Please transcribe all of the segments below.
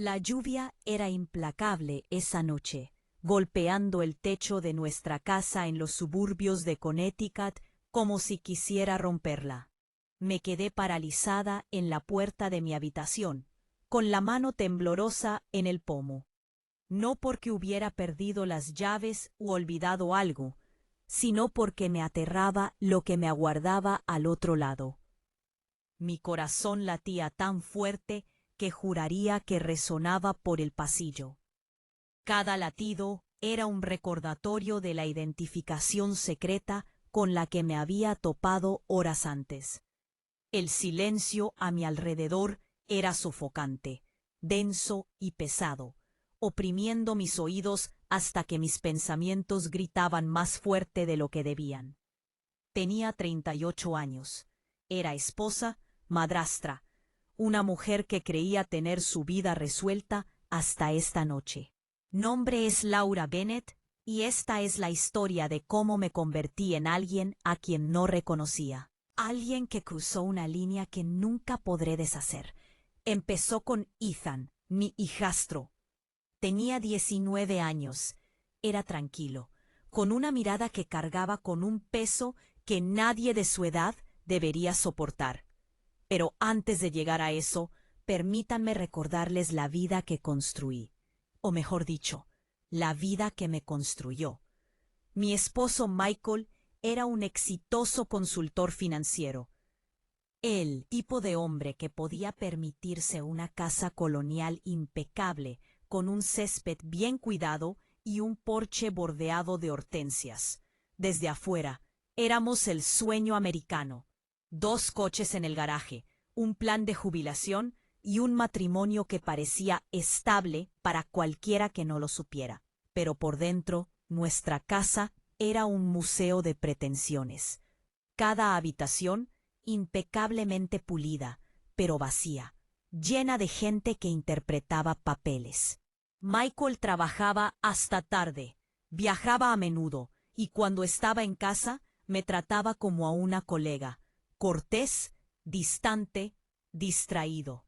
La lluvia era implacable esa noche, golpeando el techo de nuestra casa en los suburbios de Connecticut como si quisiera romperla. Me quedé paralizada en la puerta de mi habitación, con la mano temblorosa en el pomo. No porque hubiera perdido las llaves u olvidado algo, sino porque me aterraba lo que me aguardaba al otro lado. Mi corazón latía tan fuerte que juraría que resonaba por el pasillo. Cada latido era un recordatorio de la identificación secreta con la que me había topado horas antes. El silencio a mi alrededor era sofocante, denso y pesado, oprimiendo mis oídos hasta que mis pensamientos gritaban más fuerte de lo que debían. Tenía 38 años. Era esposa, madrastra, una mujer que creía tener su vida resuelta hasta esta noche. Nombre es Laura Bennett, y esta es la historia de cómo me convertí en alguien a quien no reconocía. Alguien que cruzó una línea que nunca podré deshacer. Empezó con Ethan, mi hijastro. Tenía 19 años. Era tranquilo, con una mirada que cargaba con un peso que nadie de su edad debería soportar. Pero antes de llegar a eso, permítanme recordarles la vida que construí. O mejor dicho, la vida que me construyó. Mi esposo Michael era un exitoso consultor financiero. El tipo de hombre que podía permitirse una casa colonial impecable, con un césped bien cuidado y un porche bordeado de hortensias. Desde afuera, éramos el sueño americano. 2 coches en el garaje, un plan de jubilación y un matrimonio que parecía estable para cualquiera que no lo supiera. Pero por dentro, nuestra casa era un museo de pretensiones. Cada habitación impecablemente pulida, pero vacía, llena de gente que interpretaba papeles. Michael trabajaba hasta tarde, viajaba a menudo, y cuando estaba en casa me trataba como a una colega, cortés, distante, distraído.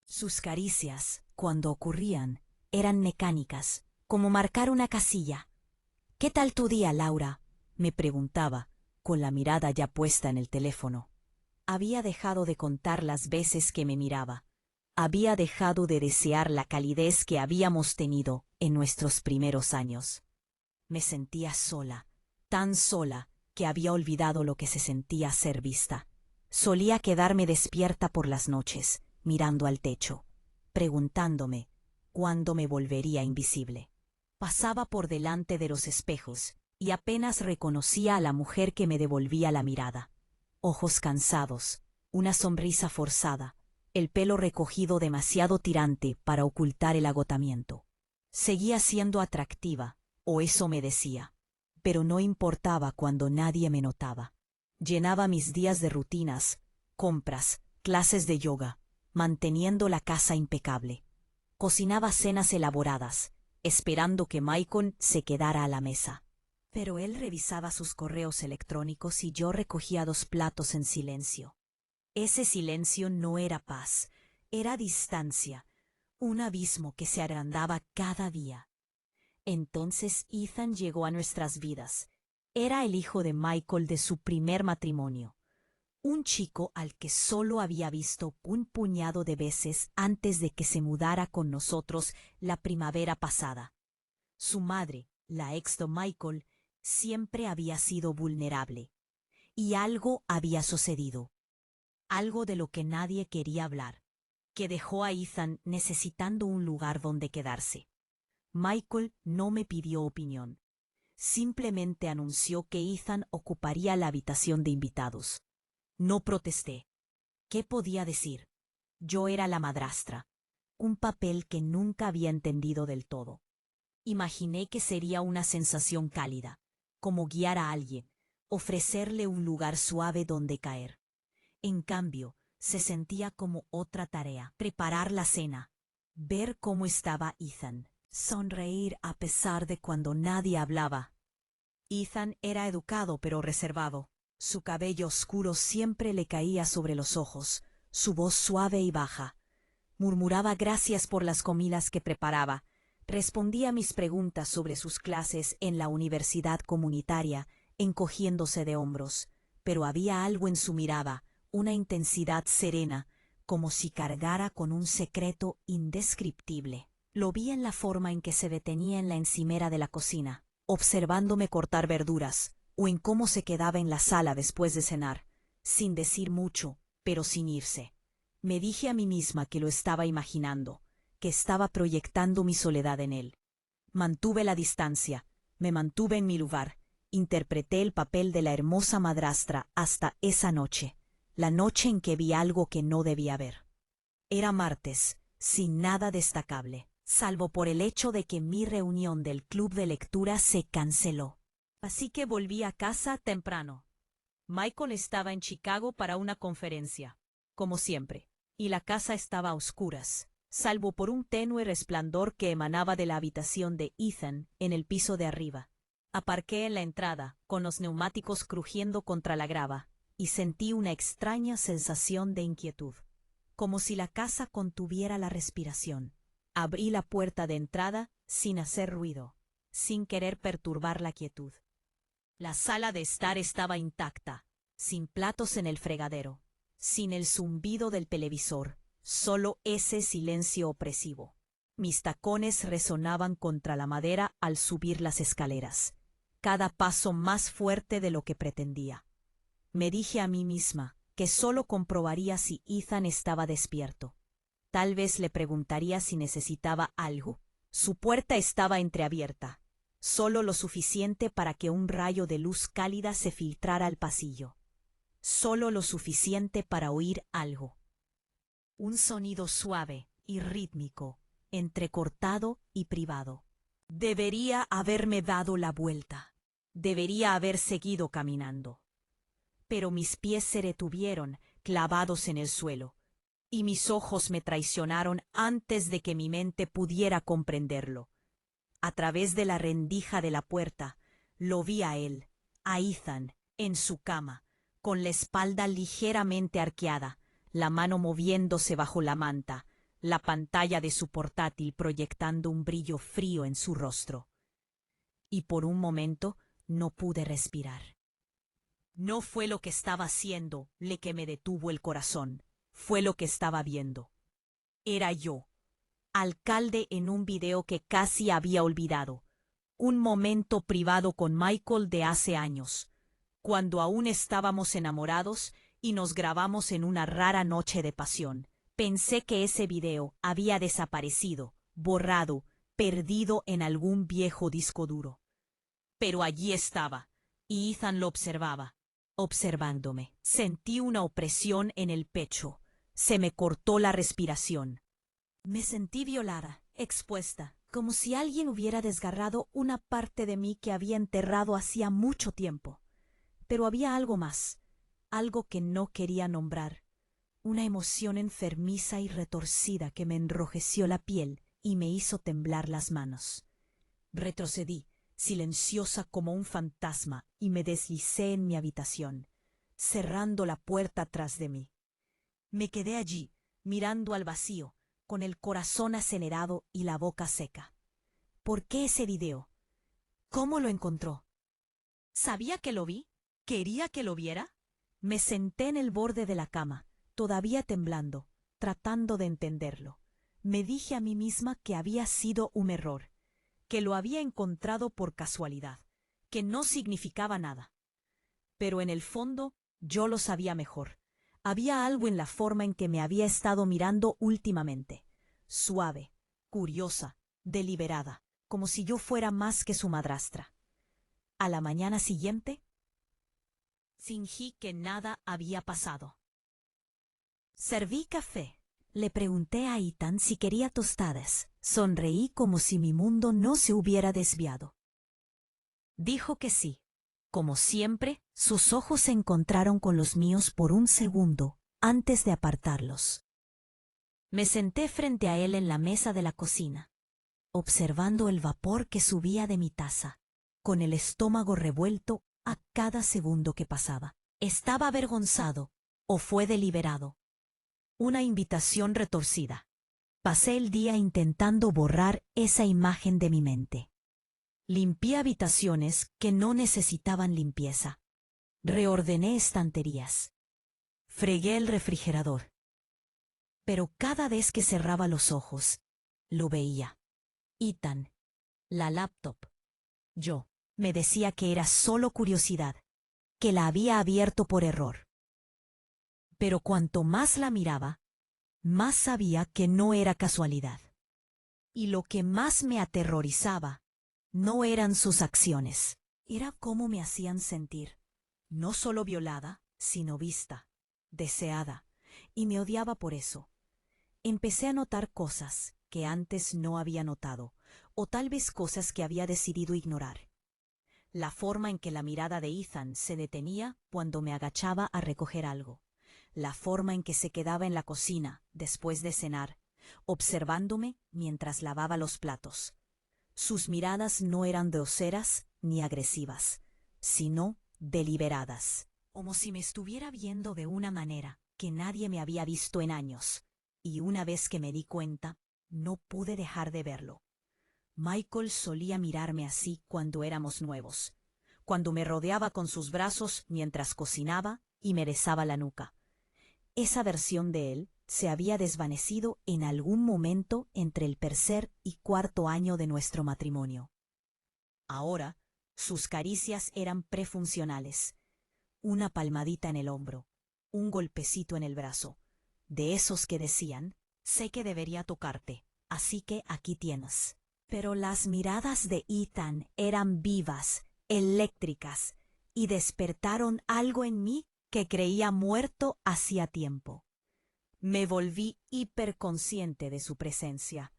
Sus caricias, cuando ocurrían, eran mecánicas, como marcar una casilla. «¿Qué tal tu día, Laura?», me preguntaba, con la mirada ya puesta en el teléfono. Había dejado de contar las veces que me miraba. Había dejado de desear la calidez que habíamos tenido en nuestros primeros años. Me sentía sola, tan sola que había olvidado lo que se sentía ser vista. Solía quedarme despierta por las noches, mirando al techo, preguntándome cuándo me volvería invisible. Pasaba por delante de los espejos y apenas reconocía a la mujer que me devolvía la mirada. Ojos cansados, una sonrisa forzada, el pelo recogido demasiado tirante para ocultar el agotamiento. Seguía siendo atractiva, o eso me decía, pero no importaba cuando nadie me notaba. Llenaba mis días de rutinas, compras, clases de yoga, manteniendo la casa impecable. Cocinaba cenas elaboradas, esperando que Michael se quedara a la mesa. Pero él revisaba sus correos electrónicos y yo recogía 2 platos en silencio. Ese silencio no era paz, era distancia, un abismo que se agrandaba cada día. Entonces Ethan llegó a nuestras vidas. Era el hijo de Michael de su primer matrimonio. Un chico al que solo había visto un puñado de veces antes de que se mudara con nosotros la primavera pasada. Su madre, la ex de Michael, siempre había sido vulnerable. Y algo había sucedido. Algo de lo que nadie quería hablar, que dejó a Ethan necesitando un lugar donde quedarse. Michael no me pidió opinión. Simplemente anunció que Ethan ocuparía la habitación de invitados. No protesté. ¿Qué podía decir? Yo era la madrastra, un papel que nunca había entendido del todo. Imaginé que sería una sensación cálida, como guiar a alguien, ofrecerle un lugar suave donde caer. En cambio, se sentía como otra tarea: preparar la cena, ver cómo estaba Ethan, sonreír a pesar de cuando nadie hablaba. Ethan era educado pero reservado. Su cabello oscuro siempre le caía sobre los ojos, su voz suave y baja. Murmuraba gracias por las comidas que preparaba. Respondía a mis preguntas sobre sus clases en la universidad comunitaria, encogiéndose de hombros. Pero había algo en su mirada, una intensidad serena, como si cargara con un secreto indescriptible. Lo vi en la forma en que se detenía en la encimera de la cocina, observándome cortar verduras, o en cómo se quedaba en la sala después de cenar, sin decir mucho, pero sin irse. Me dije a mí misma que lo estaba imaginando, que estaba proyectando mi soledad en él. Mantuve la distancia, me mantuve en mi lugar, interpreté el papel de la hermosa madrastra hasta esa noche, la noche en que vi algo que no debía ver. Era martes, sin nada destacable, salvo por el hecho de que mi reunión del club de lectura se canceló. Así que volví a casa temprano. Michael estaba en Chicago para una conferencia, como siempre, y la casa estaba a oscuras, salvo por un tenue resplandor que emanaba de la habitación de Ethan en el piso de arriba. Aparqué en la entrada, con los neumáticos crujiendo contra la grava, y sentí una extraña sensación de inquietud, como si la casa contuviera la respiración. Abrí la puerta de entrada sin hacer ruido, sin querer perturbar la quietud. La sala de estar estaba intacta, sin platos en el fregadero, sin el zumbido del televisor, solo ese silencio opresivo. Mis tacones resonaban contra la madera al subir las escaleras, cada paso más fuerte de lo que pretendía. Me dije a mí misma que solo comprobaría si Ethan estaba despierto. Tal vez le preguntaría si necesitaba algo. Su puerta estaba entreabierta, solo lo suficiente para que un rayo de luz cálida se filtrara al pasillo. Solo lo suficiente para oír algo. Un sonido suave y rítmico, entrecortado y privado. Debería haberme dado la vuelta. Debería haber seguido caminando. Pero mis pies se detuvieron, clavados en el suelo, y mis ojos me traicionaron antes de que mi mente pudiera comprenderlo. A través de la rendija de la puerta, lo vi a él, a Ethan, en su cama, con la espalda ligeramente arqueada, la mano moviéndose bajo la manta, la pantalla de su portátil proyectando un brillo frío en su rostro. Y por un momento no pude respirar. No fue lo que estaba haciendo lo que me detuvo el corazón, fue lo que estaba viendo. Era yo, alcalde en un video que casi había olvidado, un momento privado con Michael de hace años, cuando aún estábamos enamorados y nos grabamos en una rara noche de pasión. Pensé que ese video había desaparecido, borrado, perdido en algún viejo disco duro. Pero allí estaba, y Ethan lo observaba. Observándome, sentí una opresión en el pecho. Se me cortó la respiración. Me sentí violada, expuesta, como si alguien hubiera desgarrado una parte de mí que había enterrado hacía mucho tiempo. Pero había algo más, algo que no quería nombrar. Una emoción enfermiza y retorcida que me enrojeció la piel y me hizo temblar las manos. Retrocedí, silenciosa como un fantasma, y me deslicé en mi habitación, cerrando la puerta tras de mí. Me quedé allí, mirando al vacío, con el corazón acelerado y la boca seca. ¿Por qué ese video? ¿Cómo lo encontró? ¿Sabía que lo vi? ¿Quería que lo viera? Me senté en el borde de la cama, todavía temblando, tratando de entenderlo. Me dije a mí misma que había sido un error, que lo había encontrado por casualidad, que no significaba nada. Pero en el fondo yo lo sabía mejor. Había algo en la forma en que me había estado mirando últimamente, suave, curiosa, deliberada, como si yo fuera más que su madrastra. A la mañana siguiente, fingí que nada había pasado. Serví café. Le pregunté a Ethan si quería tostadas. Sonreí como si mi mundo no se hubiera desviado. Dijo que sí. Como siempre, sus ojos se encontraron con los míos por un segundo antes de apartarlos. Me senté frente a él en la mesa de la cocina, observando el vapor que subía de mi taza, con el estómago revuelto a cada segundo que pasaba. ¿Estaba avergonzado o fue deliberado? Una invitación retorcida. Pasé el día intentando borrar esa imagen de mi mente. Limpié habitaciones que no necesitaban limpieza. Reordené estanterías. Fregué el refrigerador. Pero cada vez que cerraba los ojos, lo veía. Ethan, la laptop. Yo me decía que era solo curiosidad, que la había abierto por error. Pero cuanto más la miraba, más sabía que no era casualidad. Y lo que más me aterrorizaba no eran sus acciones, era cómo me hacían sentir, no solo violada, sino vista, deseada, y me odiaba por eso. Empecé a notar cosas que antes no había notado, o tal vez cosas que había decidido ignorar. La forma en que la mirada de Ethan se detenía cuando me agachaba a recoger algo. La forma en que se quedaba en la cocina después de cenar, observándome mientras lavaba los platos. Sus miradas no eran groseras ni agresivas, sino deliberadas, como si me estuviera viendo de una manera que nadie me había visto en años. Y una vez que me di cuenta, no pude dejar de verlo. Michael solía mirarme así cuando éramos nuevos, cuando me rodeaba con sus brazos mientras cocinaba y me besaba la nuca. Esa versión de él se había desvanecido en algún momento entre el tercer y cuarto año de nuestro matrimonio. Ahora, sus caricias eran prefuncionales. Una palmadita en el hombro, un golpecito en el brazo, de esos que decían, sé que debería tocarte, así que aquí tienes. Pero las miradas de Ethan eran vivas, eléctricas, y despertaron algo en mí que creía muerto hacía tiempo. Me volví hiperconsciente de su presencia.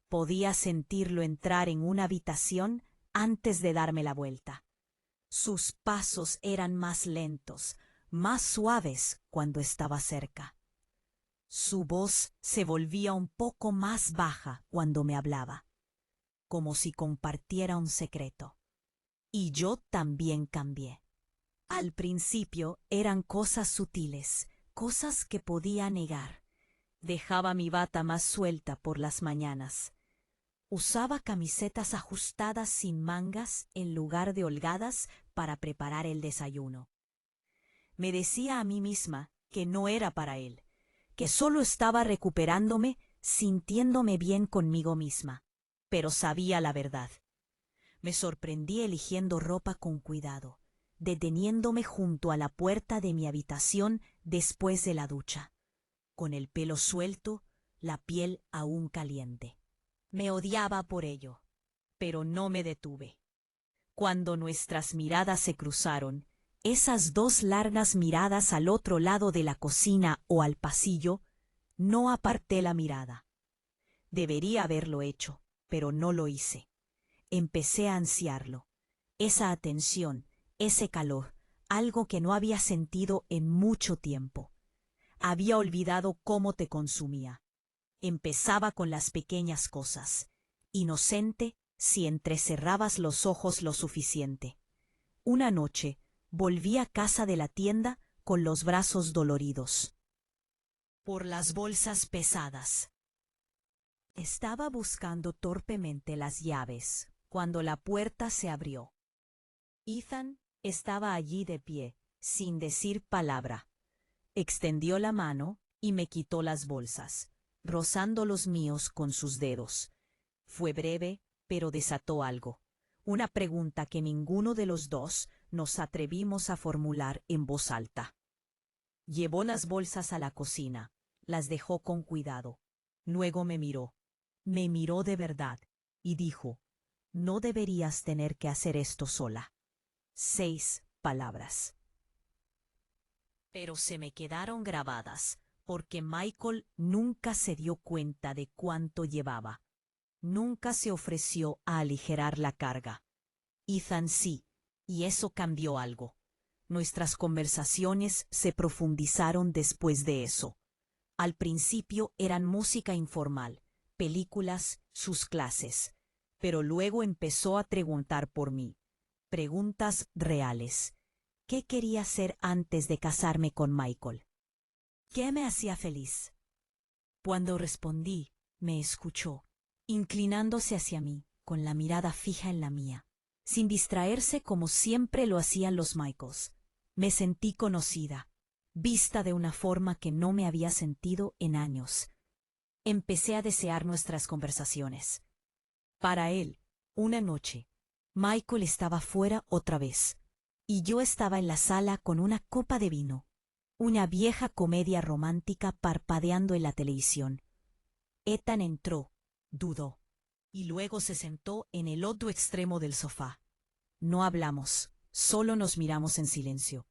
Podía sentirlo entrar en una habitación antes de darme la vuelta. Sus pasos eran más lentos, más suaves cuando estaba cerca. Su voz se volvía un poco más baja cuando me hablaba, como si compartiera un secreto. Y yo también cambié. Al principio eran cosas sutiles, cosas que podía negar. Dejaba mi bata más suelta por las mañanas. Usaba camisetas ajustadas sin mangas en lugar de holgadas para preparar el desayuno. Me decía a mí misma que no era para él, que solo estaba recuperándome, sintiéndome bien conmigo misma, pero sabía la verdad. Me sorprendí eligiendo ropa con cuidado, deteniéndome junto a la puerta de mi habitación después de la ducha, con el pelo suelto, la piel aún caliente. Me odiaba por ello, pero no me detuve. Cuando nuestras miradas se cruzaron, esas dos largas miradas al otro lado de la cocina o al pasillo, no aparté la mirada. Debería haberlo hecho, pero no lo hice. Empecé a ansiarlo. Esa atención, ese calor, algo que no había sentido en mucho tiempo. Había olvidado cómo te consumía. Empezaba con las pequeñas cosas, inocente si entrecerrabas los ojos lo suficiente. Una noche volví a casa de la tienda con los brazos doloridos por las bolsas pesadas. Estaba buscando torpemente las llaves cuando la puerta se abrió. Ethan estaba allí de pie, sin decir palabra. Extendió la mano y me quitó las bolsas, rozando los míos con sus dedos. Fue breve, pero desató algo. Una pregunta que ninguno de los dos nos atrevimos a formular en voz alta. Llevó las bolsas a la cocina, las dejó con cuidado. Luego me miró de verdad, y dijo, no deberías tener que hacer esto sola. 6 palabras. Pero se me quedaron grabadas, porque Michael nunca se dio cuenta de cuánto llevaba. Nunca se ofreció a aligerar la carga. Ethan sí, y eso cambió algo. Nuestras conversaciones se profundizaron después de eso. Al principio eran música informal, películas, sus clases, pero luego empezó a preguntar por mí. Preguntas reales. ¿Qué quería hacer antes de casarme con Michael? ¿Qué me hacía feliz? Cuando respondí, Me escuchó, inclinándose hacia mí, con la mirada fija en la mía, sin distraerse como siempre lo hacían los Michaels. Me sentí conocida, vista de una forma que no me había sentido en años. Empecé a desear nuestras conversaciones. Para él, una noche, Michael estaba fuera otra vez, y yo estaba en la sala con una copa de vino, una vieja comedia romántica parpadeando en la televisión. Ethan entró, dudó, y luego se sentó en el otro extremo del sofá. No hablamos, solo nos miramos en silencio.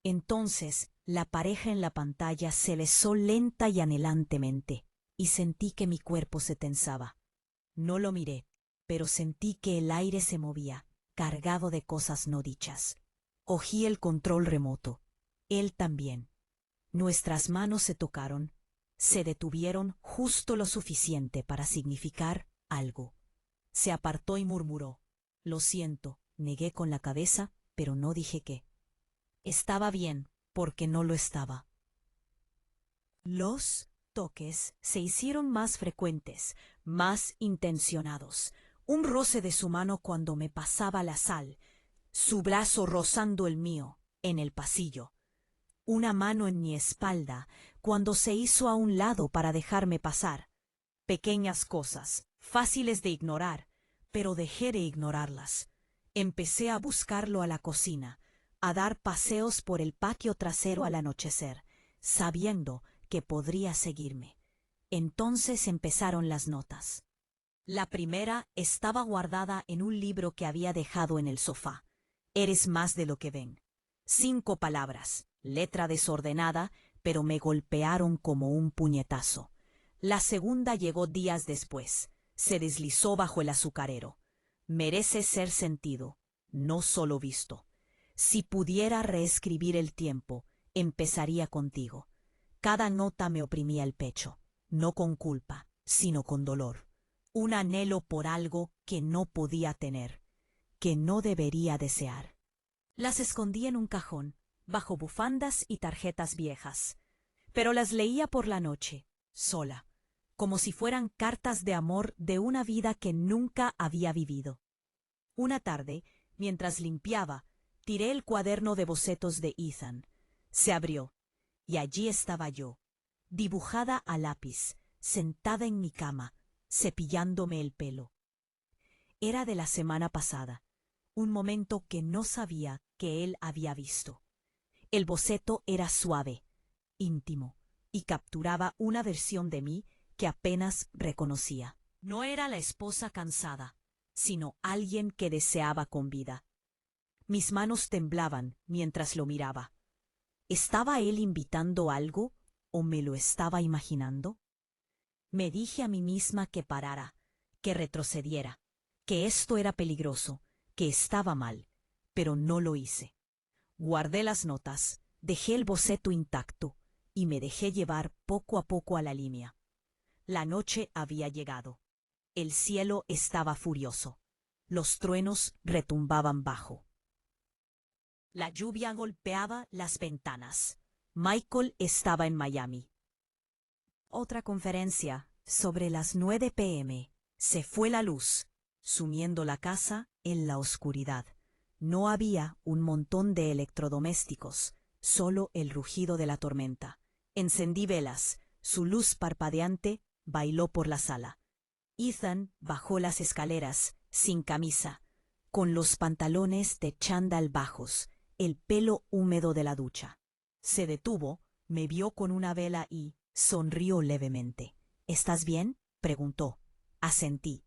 Entonces, la pareja en la pantalla se besó lenta y anhelantemente, y sentí que mi cuerpo se tensaba. No lo miré, pero sentí que el aire se movía, cargado de cosas no dichas. Cogí el control remoto. Él también. Nuestras manos se tocaron, se detuvieron justo lo suficiente para significar algo. Se apartó y murmuró: «Lo siento», negué con la cabeza, pero no dije qué. Estaba bien, porque no lo estaba. Los toques se hicieron más frecuentes, más intencionados. Un roce de su mano cuando me pasaba la sal, su brazo rozando el mío, en el pasillo. Una mano en mi espalda cuando se hizo a un lado para dejarme pasar. Pequeñas cosas, fáciles de ignorar, pero dejé de ignorarlas. Empecé a buscarlo a la cocina, a dar paseos por el patio trasero al anochecer, sabiendo que podría seguirme. Entonces empezaron las notas. La primera estaba guardada en un libro que había dejado en el sofá. Eres más de lo que ven. 5 palabras, letra desordenada, pero me golpearon como un puñetazo. La segunda llegó días después. Se deslizó bajo el azucarero. Merece ser sentido, no solo visto. Si pudiera reescribir el tiempo, empezaría contigo. Cada nota me oprimía el pecho, no con culpa, sino con dolor. Un anhelo por algo que no podía tener, que no debería desear. Las escondí en un cajón, bajo bufandas y tarjetas viejas, pero las leía por la noche, sola, como si fueran cartas de amor de una vida que nunca había vivido. Una tarde, mientras limpiaba, tiré el cuaderno de bocetos de Ethan. Se abrió, y allí estaba yo, dibujada a lápiz, sentada en mi cama, cepillándome el pelo. Era de la semana pasada, un momento que no sabía que él había visto. El boceto era suave, íntimo, y capturaba una versión de mí que apenas reconocía. No era la esposa cansada, sino alguien que deseaba con vida. Mis manos temblaban mientras lo miraba. ¿Estaba él invitando algo o me lo estaba imaginando? Me dije a mí misma que parara, que retrocediera, que esto era peligroso, que estaba mal, pero no lo hice. Guardé las notas, dejé el boceto intacto y me dejé llevar poco a poco a la línea. La noche había llegado. El cielo estaba furioso. Los truenos retumbaban bajo. La lluvia golpeaba las ventanas. Michael estaba en Miami. Otra conferencia, sobre las 9 p.m. Se fue la luz, sumiendo la casa en la oscuridad. No había un montón de electrodomésticos, solo el rugido de la tormenta. Encendí velas, su luz parpadeante bailó por la sala. Ethan bajó las escaleras, sin camisa, con los pantalones de chándal bajos, el pelo húmedo de la ducha. Se detuvo, me vio con una vela y sonrió levemente. «¿Estás bien?», preguntó. Asentí,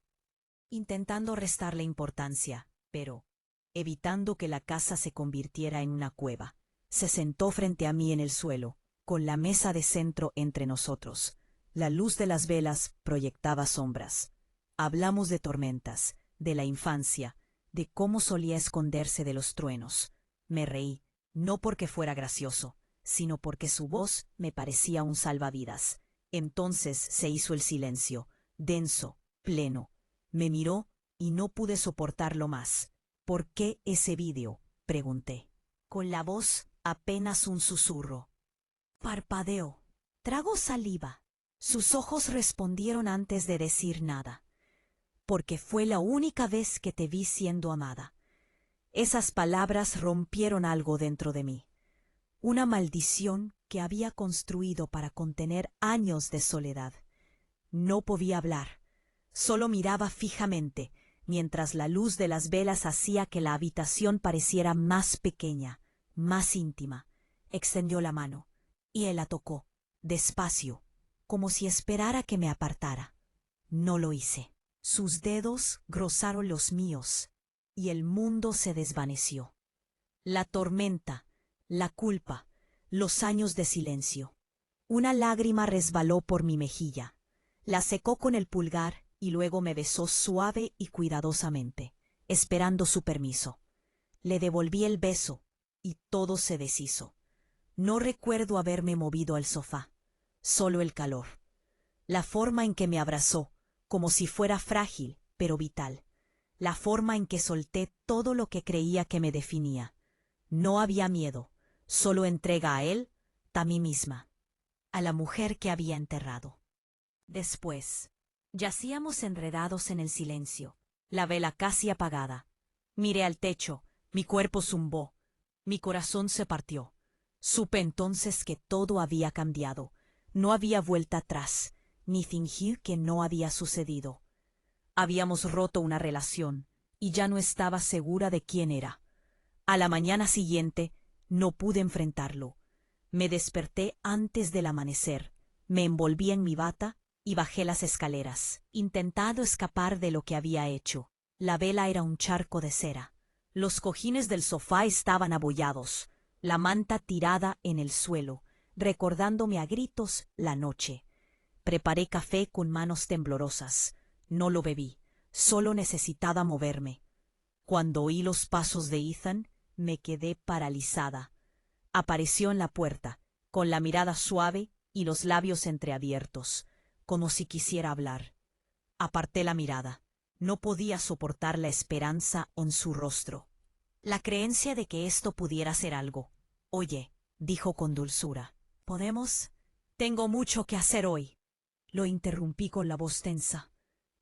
intentando restarle importancia, pero evitando que la casa se convirtiera en una cueva. Se sentó frente a mí en el suelo, con la mesa de centro entre nosotros. La luz de las velas proyectaba sombras. Hablamos de tormentas, de la infancia, de cómo solía esconderse de los truenos. Me reí, no porque fuera gracioso, sino porque su voz me parecía un salvavidas. Entonces se hizo el silencio, denso, pleno. Me miró y no pude soportarlo más. «¿Por qué ese vídeo?», pregunté, con la voz apenas un susurro. Parpadeó, tragó saliva. Sus ojos respondieron antes de decir nada. Porque fue la única vez que te vi siendo amada. Esas palabras rompieron algo dentro de mí. Una maldición que había construido para contener años de soledad. No podía hablar. Solo miraba fijamente, mientras la luz de las velas hacía que la habitación pareciera más pequeña, más íntima. Extendió la mano, y él la tocó, despacio, como si esperara que me apartara. No lo hice. Sus dedos rozaron los míos, y el mundo se desvaneció. La tormenta, la culpa, los años de silencio. Una lágrima resbaló por mi mejilla. La secó con el pulgar y luego me besó suave y cuidadosamente, esperando su permiso. Le devolví el beso y todo se deshizo. No recuerdo haberme movido al sofá, solo el calor. La forma en que me abrazó, como si fuera frágil, pero vital. La forma en que solté todo lo que creía que me definía. No había miedo, solo entrega a él, a mí misma, a la mujer que había enterrado. Después, yacíamos enredados en el silencio, la vela casi apagada. Miré al techo, mi cuerpo zumbó, mi corazón se partió. Supe entonces que todo había cambiado, no había vuelta atrás, ni fingir que no había sucedido. Habíamos roto una relación, y ya no estaba segura de quién era. A la mañana siguiente, no pude enfrentarlo. Me desperté antes del amanecer, me envolví en mi bata y bajé las escaleras, intentando escapar de lo que había hecho. La vela era un charco de cera. Los cojines del sofá estaban abollados, la manta tirada en el suelo, recordándome a gritos la noche. Preparé café con manos temblorosas. No lo bebí, solo necesitaba moverme. Cuando oí los pasos de Ethan, me quedé paralizada. Apareció en la puerta, con la mirada suave y los labios entreabiertos, como si quisiera hablar. Aparté la mirada. No podía soportar la esperanza en su rostro. La creencia de que esto pudiera ser algo. Oye, dijo con dulzura, ¿podemos? Tengo mucho que hacer hoy. Lo interrumpí con la voz tensa.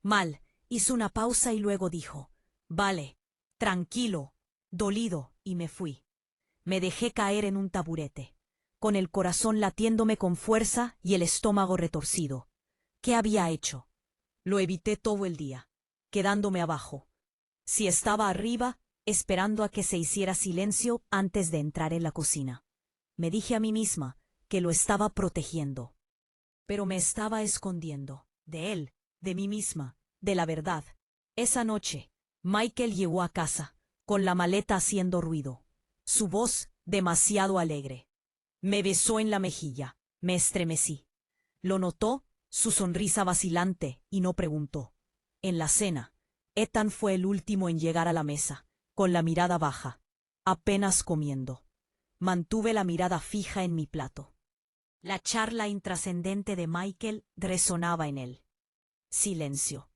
Mal, hizo una pausa y luego dijo, vale, tranquilo, dolido, y me fui. Me dejé caer en un taburete, con el corazón latiéndome con fuerza y el estómago retorcido. ¿Qué había hecho? Lo evité todo el día, quedándome abajo. Si estaba arriba, esperando a que se hiciera silencio antes de entrar en la cocina. Me dije a mí misma que lo estaba protegiendo. Pero me estaba escondiendo, de él, de mí misma, de la verdad. Esa noche, Michael llegó a casa, con la maleta haciendo ruido. Su voz demasiado alegre. Me besó en la mejilla, me estremecí. Lo notó, su sonrisa vacilante, y no preguntó. En la cena, Ethan fue el último en llegar a la mesa, con la mirada baja, apenas comiendo. Mantuve la mirada fija en mi plato. La charla intrascendente de Michael resonaba en él. Silencio.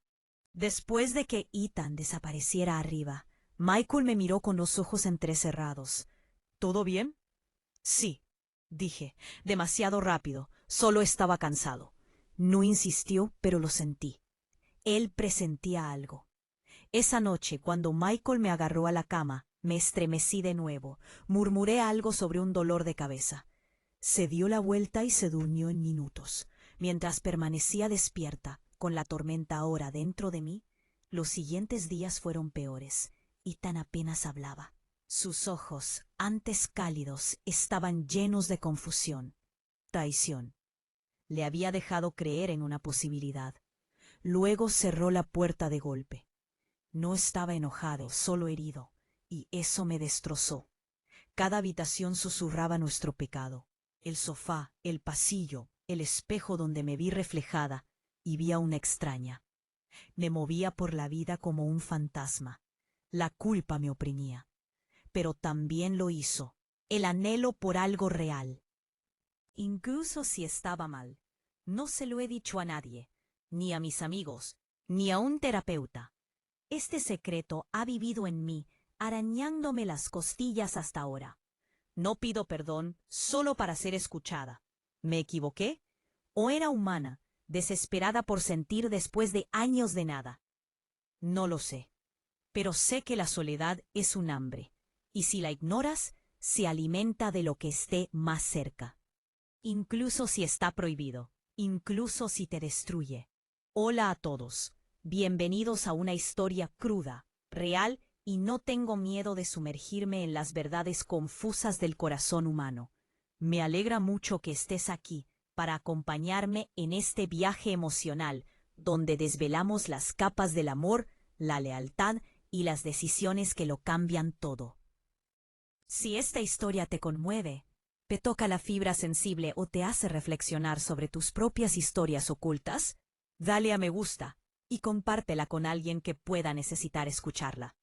Después de que Ethan desapareciera arriba, Michael me miró con los ojos entrecerrados. ¿Todo bien? Sí, dije, demasiado rápido, solo estaba cansado. No insistió, pero lo sentí. Él presentía algo. Esa noche, cuando Michael me agarró a la cama, me estremecí de nuevo, murmuré algo sobre un dolor de cabeza. Se dio la vuelta y se durmió en minutos. Mientras permanecía despierta, con la tormenta ahora dentro de mí, los siguientes días fueron peores, y tan apenas hablaba. Sus ojos, antes cálidos, estaban llenos de confusión. Traición. Le había dejado creer en una posibilidad. Luego cerró la puerta de golpe. No estaba enojado, solo herido, y eso me destrozó. Cada habitación susurraba nuestro pecado. El sofá, el pasillo, el espejo donde me vi reflejada, y vi a una extraña. Me movía por la vida como un fantasma. La culpa me oprimía. Pero también lo hizo el anhelo por algo real. Incluso si estaba mal, no se lo he dicho a nadie, ni a mis amigos, ni a un terapeuta. Este secreto ha vivido en mí, arañándome las costillas hasta ahora. No pido perdón solo para ser escuchada. ¿Me equivoqué? ¿O era humana, desesperada por sentir después de años de nada. No lo sé, pero sé que la soledad es un hambre, y si la ignoras, se alimenta de lo que esté más cerca. Incluso si está prohibido, incluso si te destruye. Hola a todos, bienvenidos a una historia cruda, real, y no tengo miedo de sumergirme en las verdades confusas del corazón humano. Me alegra mucho que estés aquí para acompañarme en este viaje emocional, donde desvelamos las capas del amor, la lealtad y las decisiones que lo cambian todo. Si esta historia te conmueve, te toca la fibra sensible o te hace reflexionar sobre tus propias historias ocultas, dale a me gusta y compártela con alguien que pueda necesitar escucharla.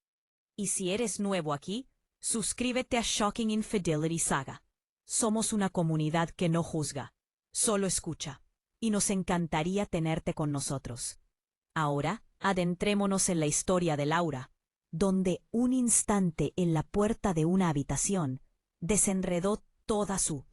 Y si eres nuevo aquí, suscríbete a Shocking Infidelity Saga. Somos una comunidad que no juzga, solo escucha, y nos encantaría tenerte con nosotros. Ahora, adentrémonos en la historia de Laura, donde un instante en la puerta de una habitación desenredó toda su